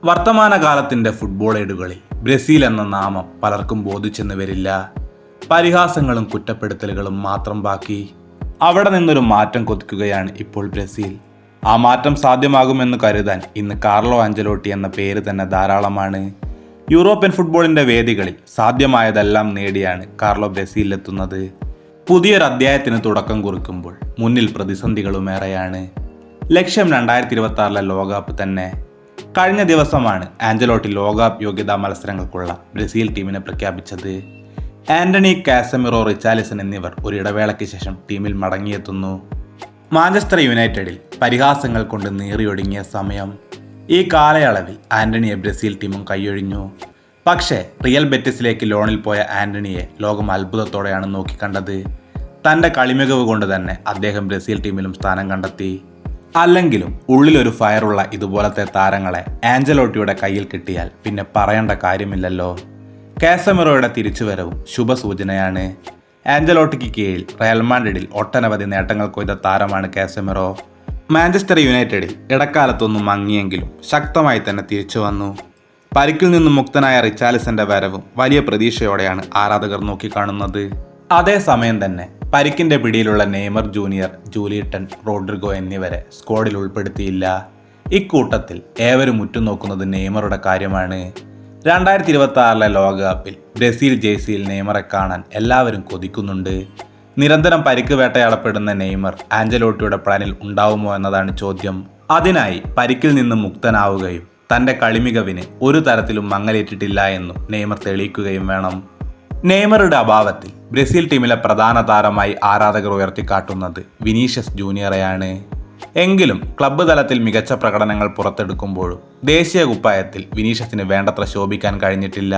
വർത്തമാനകാലത്തിൻ്റെ football ഏടുകളിൽ Brazil എന്ന നാമം പലർക്കും ബോധിച്ചെന്ന് വരില്ല. പരിഹാസങ്ങളും കുറ്റപ്പെടുത്തലുകളും മാത്രം ബാക്കി. അവിടെ നിന്നൊരു മാറ്റം കൊതിക്കുകയാണ് ഇപ്പോൾ ബ്രസീൽ. ആ മാറ്റം സാധ്യമാകുമെന്ന് കരുതാൻ ഇന്ന് കാർലോ ആഞ്ചലോട്ടി എന്ന പേര് തന്നെ ധാരാളമാണ്. യൂറോപ്യൻ ഫുട്ബോളിൻ്റെ വേദികളിൽ സാധ്യമായതെല്ലാം നേടിയാണ് കാർലോ ബ്രസീലിലെത്തുന്നത്. പുതിയൊരു അധ്യായത്തിന് തുടക്കം കുറിക്കുമ്പോൾ മുന്നിൽ പ്രതിസന്ധികളുമേറെയാണ്. ലക്ഷ്യം 2026 ലോകകപ്പ് തന്നെ. കഴിഞ്ഞ ദിവസമാണ് ആഞ്ചലോട്ടി ലോകകപ്പ് യോഗ്യതാ മത്സരങ്ങൾക്കുള്ള ബ്രസീൽ ടീമിനെ പ്രഖ്യാപിച്ചത്. ആന്റണി, കാസമിറോ, റിച്ചാലിസൺ എന്നിവർ ഒരു ഇടവേളയ്ക്ക് ശേഷം ടീമിൽ മടങ്ങിയെത്തുന്നു. മാഞ്ചസ്റ്റർ യുണൈറ്റഡിൽ പരിഹാസങ്ങൾ കൊണ്ട് നീറിയൊടുങ്ങിയ സമയം. ഈ കാലയളവിൽ ആന്റണിയെ ബ്രസീൽ ടീമും കൈയൊഴിഞ്ഞു. പക്ഷേ റിയൽ ബെറ്റിസിലേക്ക് ലോണിൽ പോയ ആന്റണിയെ ലോകം അത്ഭുതത്തോടെയാണ് നോക്കിക്കണ്ടത്. തൻ്റെ കളിമികവ് കൊണ്ട് തന്നെ അദ്ദേഹം ബ്രസീൽ ടീമിലും സ്ഥാനം കണ്ടെത്തി. അല്ലെങ്കിലും ഉള്ളിലൊരു ഫയറുള്ള ഇതുപോലത്തെ താരങ്ങളെ ആഞ്ചലോട്ടിയുടെ കയ്യിൽ കിട്ടിയാൽ പിന്നെ പറയേണ്ട കാര്യമില്ലല്ലോ. കാസമിറോയുടെ തിരിച്ചുവരവും ശുഭസൂചനയാണ്. ആഞ്ചലോട്ടിക്ക് കീഴിൽ റയൽ മാഡ്രിഡിൽ ഒട്ടനവധി നേട്ടങ്ങൾ കൊയ്ത താരമാണ് കാസമിറോ. മാഞ്ചസ്റ്റർ യുണൈറ്റഡിൽ ഇടക്കാലത്തൊന്നും മങ്ങിയെങ്കിലും ശക്തമായി തന്നെ തിരിച്ചു വന്നു. പരിക്കിൽ നിന്നും മുക്തനായ റിച്ചാലിസന്റെ വരവും വലിയ പ്രതീക്ഷയോടെയാണ് ആരാധകർ നോക്കിക്കാണുന്നത്. അതേസമയം തന്നെ പരിക്കിന്റെ പിടിയിലുള്ള നെയ്മർ ജൂനിയർ, ജൂലിയട്ടൻ, റോഡ്രിഗോ എന്നിവരെ സ്ക്വാഡിൽ ഉൾപ്പെടുത്തിയില്ല. ഇക്കൂട്ടത്തിൽ ഏവരും ഉറ്റുനോക്കുന്നത് നെയ്മറുടെ കാര്യമാണ്. 2026 ലോകകപ്പിൽ ബ്രസീൽ ജേഴ്സിയിൽ നെയ്മറെ കാണാൻ എല്ലാവരും കൊതിക്കുന്നുണ്ട്. നിരന്തരം പരിക്ക് വേട്ടയാടപ്പെടുന്ന നെയ്മർ ആഞ്ചലോട്ടിയുടെ പ്ലാനിൽ ഉണ്ടാവുമോ എന്നതാണ് ചോദ്യം. അതിനായി പരിക്കിൽ നിന്ന് മുക്തനാവുകയും തൻ്റെ കളിമികവിന് ഒരു തരത്തിലും മങ്ങലേറ്റിട്ടില്ല എന്നും നെയ്മർ തെളിയിക്കുകയും വേണം. നെയ്മറുടെ അഭാവത്തിൽ ബ്രസീൽ ടീമിലെ പ്രധാന താരമായി ആരാധകർ ഉയർത്തിക്കാട്ടുന്നത് വിനീഷ്യസ് ജൂനിയറെയാണ്. എങ്കിലും ക്ലബ്ബ് തലത്തിൽ മികച്ച പ്രകടനങ്ങൾ പുറത്തെടുക്കുമ്പോഴും ദേശീയ കുപ്പായത്തിൽ വിനീഷ്യസിന് വേണ്ടത്ര ശോഭിക്കാൻ കഴിഞ്ഞിട്ടില്ല.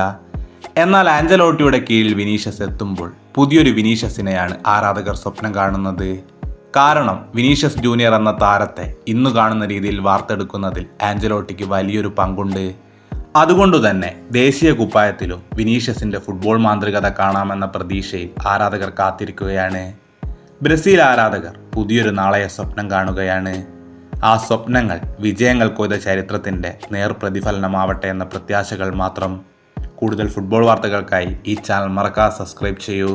എന്നാൽ ആഞ്ചലോട്ടിയുടെ കീഴിൽ വിനീഷ്യസ് എത്തുമ്പോൾ പുതിയൊരു വിനീഷ്യസിനെയാണ് ആരാധകർ സ്വപ്നം കാണുന്നത്. കാരണം വിനീഷ്യസ് ജൂനിയർ എന്ന താരത്തെ ഇന്നു കാണുന്ന രീതിയിൽ വാർത്തെടുക്കുന്നതിൽ ആഞ്ചലോട്ടിക്ക് വലിയൊരു പങ്കുണ്ട്. അതുകൊണ്ടുതന്നെ ദേശീയ കുപ്പായത്തിലും വിനീഷ്യസിന്റെ ഫുട്ബോൾ മാന്ത്രികത കാണാമെന്ന പ്രതീക്ഷയിൽ ആരാധകർ കാത്തിരിക്കുകയാണ്. ബ്രസീൽ ആരാധകർ പുതിയൊരു നാളെയെ സ്വപ്നം കാണുകയാണ്. ആ സ്വപ്നങ്ങൾ വിജയങ്ങൾ കൊയ്ത ചരിത്രത്തിന്റെ നേർപ്രതിഫലനമാവട്ടെ എന്ന പ്രത്യാശകൾ മാത്രം. കൂടുതൽ ഫുട്ബോൾ വാർത്തകൾക്കായി ഈ ചാനൽ മറക്കാതെ സബ്സ്ക്രൈബ് ചെയ്യൂ.